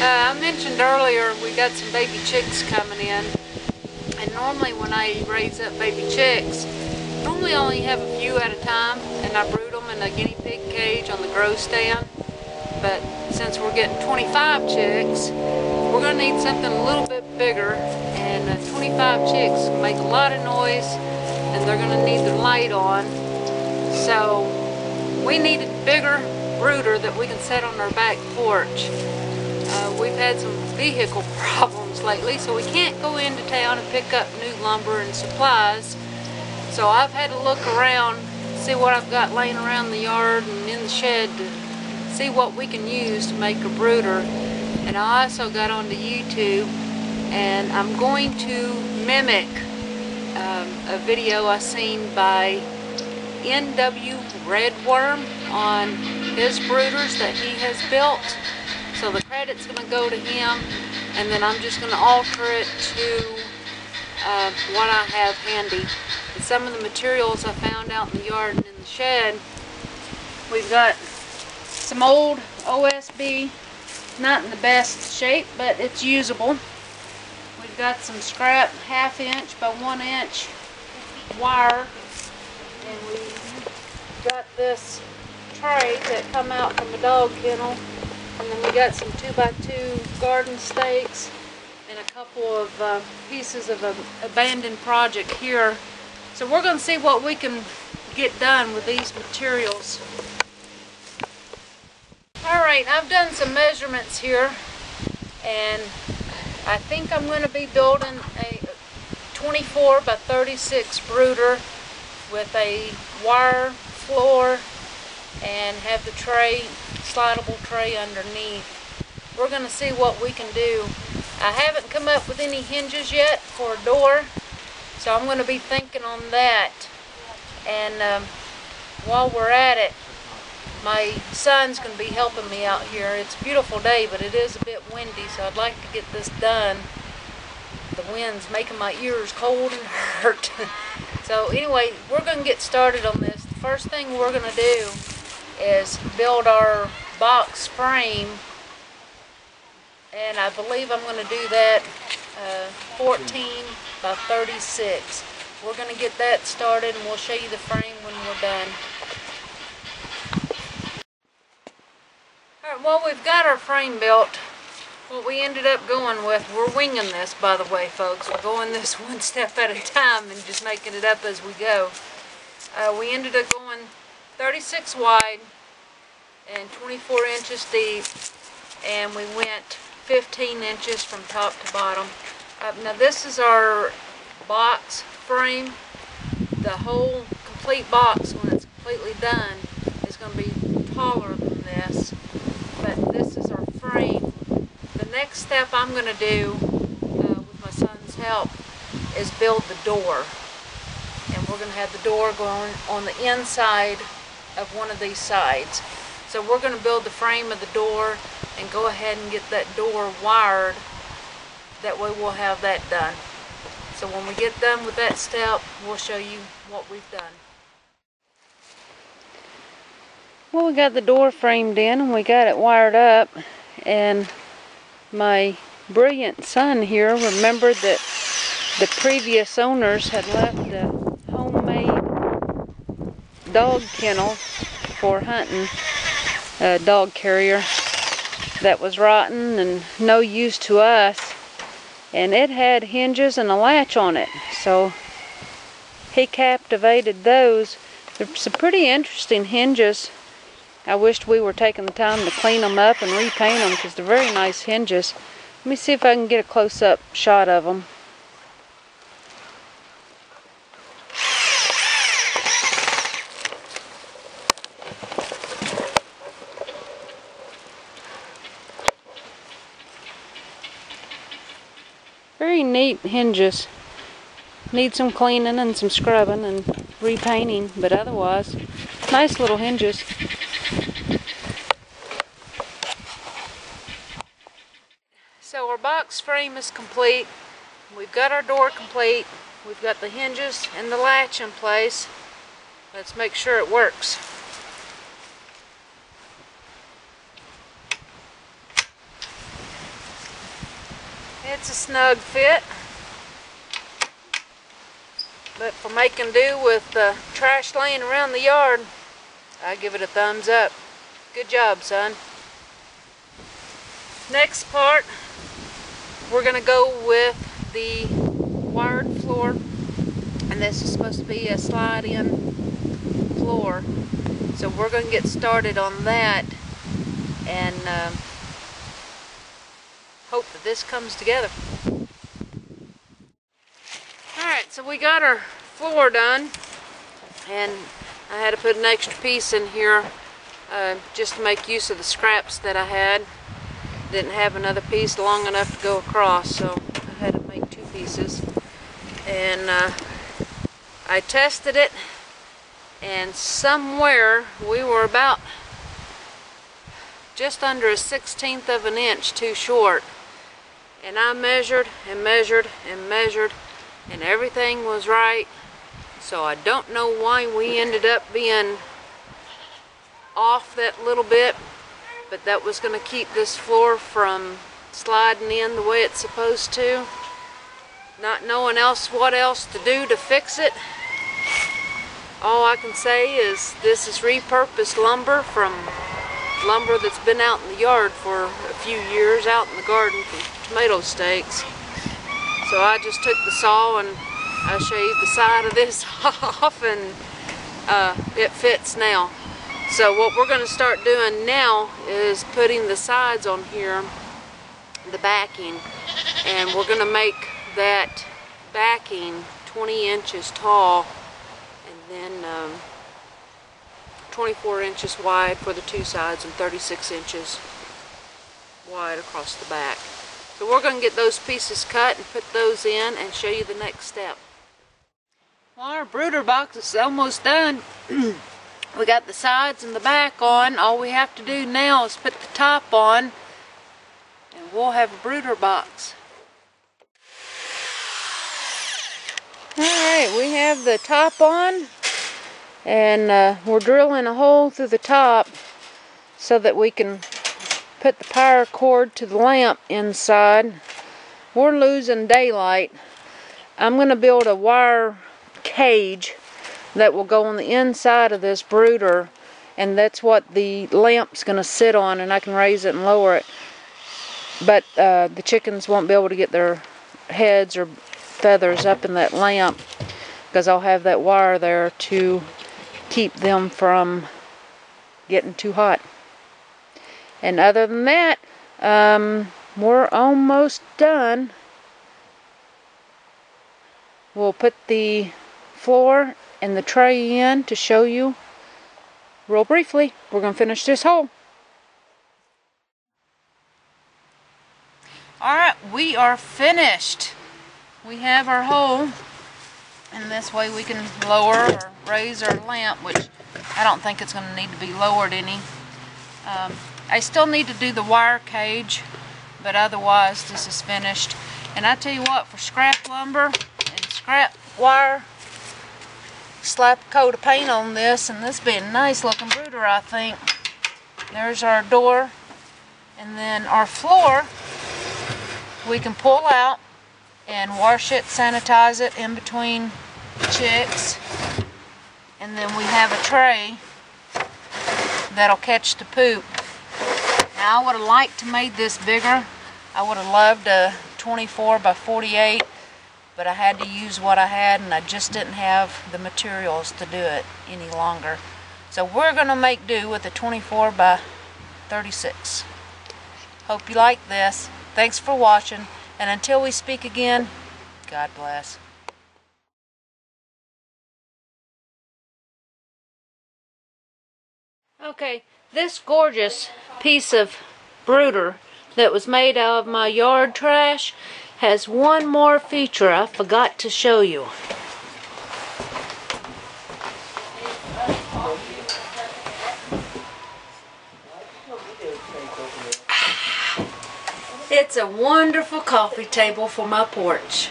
I mentioned earlier we got some baby chicks coming in, and normally when I raise up baby chicks, normally I only have a few at a time, and I brood them in a guinea pig cage on the grow stand. But since we're getting 25 chicks, we're going to need something a little bit bigger, and 25 chicks make a lot of noise, and they're going to need the light on. So we need a bigger brooder that we can set on our back porch. We've had some vehicle problems lately, so we can't go into town and pick up new lumber and supplies. So I've had to look around, see what I've got laying around the yard and in the shed to see what we can use to make a brooder. And I also got onto YouTube, and I'm going to mimic a video I seen by NWRedworm on his brooders that he has built. So the credit's going to go to him, and then I'm just going to alter it to what I have handy. And some of the materials I found out in the yard and in the shed, we've got some old OSB, not in the best shape, but it's usable. We've got some scrap 1/2 inch by 1 inch wire, and we've got this tray that come out from a dog kennel, and then we got some 2x2 garden stakes and a couple of pieces of an abandoned project here. So we're going to see what we can get done with these materials. Alright, I've done some measurements here, and I think I'm going to be building a 24 by 36 brooder with a wire floor and have the tray, slidable tray underneath. We're going to see what we can do. I haven't come up with any hinges yet for a door, so I'm going to be thinking on that. And while we're at it, my son's going to be helping me out here. It's a beautiful day, but it is a bit windy, so I'd like to get this done. The wind's making my ears cold and hurt. So anyway, we're going to get started on this. The first thing we're going to do is build our box frame, and I believe I'm going to do that 14 by 36. We're going to get that started, and we'll show you the frame when we're done. Alright, well, we've got our frame built. What we ended up going with, we're winging this, by the way, folks. We're going this one step at a time and just making it up as we go. We ended up going 36 wide and 24 inches deep, and we went 15 inches from top to bottom. Now this is our box frame. The whole complete box, when it's completely done, is going to be taller than this, but this is our frame. The next step I'm going to do, with my son's help, is build the door. And we're going to have the door going on the inside of one of these sides. So we're going to build the frame of the door and go ahead and get that door wired. That way we'll have that done. So when we get done with that step, we'll show you what we've done. Well, we got the door framed in and we got it wired up, and my brilliant son here remembered that the previous owners had left a homemade dog kennel for hunting, a dog carrier that was rotten and no use to us, and it had hinges and a latch on it, so he captivated those. They're some pretty interesting hinges. I wished we were taking the time to clean them up and repaint them, because they're very nice hinges. Let me see if I can get a close-up shot of them. Very neat hinges. Need some cleaning and some scrubbing and repainting, but otherwise, nice little hinges. So our box frame is complete. We've got our door complete. We've got the hinges and the latch in place. Let's make sure it works. It's a snug fit, but for making do with the trash laying around the yard, I give it a thumbs up. Good job, son. Next part, we're going to go with the wired floor, and this is supposed to be a slide-in floor. So we're going to get started on that and hope that this comes together. Alright, so we got our floor done, and I had to put an extra piece in here just to make use of the scraps that I had. Didn't have another piece long enough to go across, so I had to make two pieces. And I tested it, and somewhere we were about just under a 1/16 of an inch too short. And I measured and measured and measured, and everything was right. So I don't know why we ended up being off that little bit, but that was going to keep this floor from sliding in the way it's supposed to. Not knowing what else to do to fix it, all I can say is this is repurposed lumber from lumber that's been out in the yard for a few years, out in the garden for tomato stakes. So I just took the saw and I shaved the side of this off, and it fits now. So what we're going to start doing now is putting the sides on here, the backing, and we're going to make that backing 20 inches tall, and then 24 inches wide for the two sides and 36 inches wide across the back. So we're going to get those pieces cut and put those in and show you the next step. Well, our brooder box is almost done. We got the sides and the back on. All we have to do now is put the top on, and we'll have a brooder box. Alright, we have the top on, and we're drilling a hole through the top so that we can put the power cord to the lamp inside. We're losing daylight. I'm going to build a wire cage that will go on the inside of this brooder, and that's what the lamp's going to sit on, and I can raise it and lower it. But the chickens won't be able to get their heads or feathers up in that lamp because I'll have that wire there to keep them from getting too hot. And other than that, we're almost done. We'll put the floor and the tray in to show you real briefly. We're going to finish this hole. Alright, we are finished. We have our hole, and this way we can lower or raise our lamp, which I don't think it's going to need to be lowered any. I still need to do the wire cage, but otherwise this is finished. And I tell you what, for scrap lumber and scrap wire, slap a coat of paint on this, and this will be a nice looking brooder, I think. There's our door, and then our floor we can pull out and wash it, sanitize it in between the chicks, and then we have a tray that'll catch the poop. Now I would have liked to made this bigger. I would have loved a 24 by 48, but I had to use what I had, and I just didn't have the materials to do it any longer. So we're going to make do with a 24 by 36. Hope you like this. Thanks for watching, and until we speak again, God bless. Okay, this gorgeous piece of brooder that was made out of my yard trash has one more feature I forgot to show you. It's a wonderful coffee table for my porch.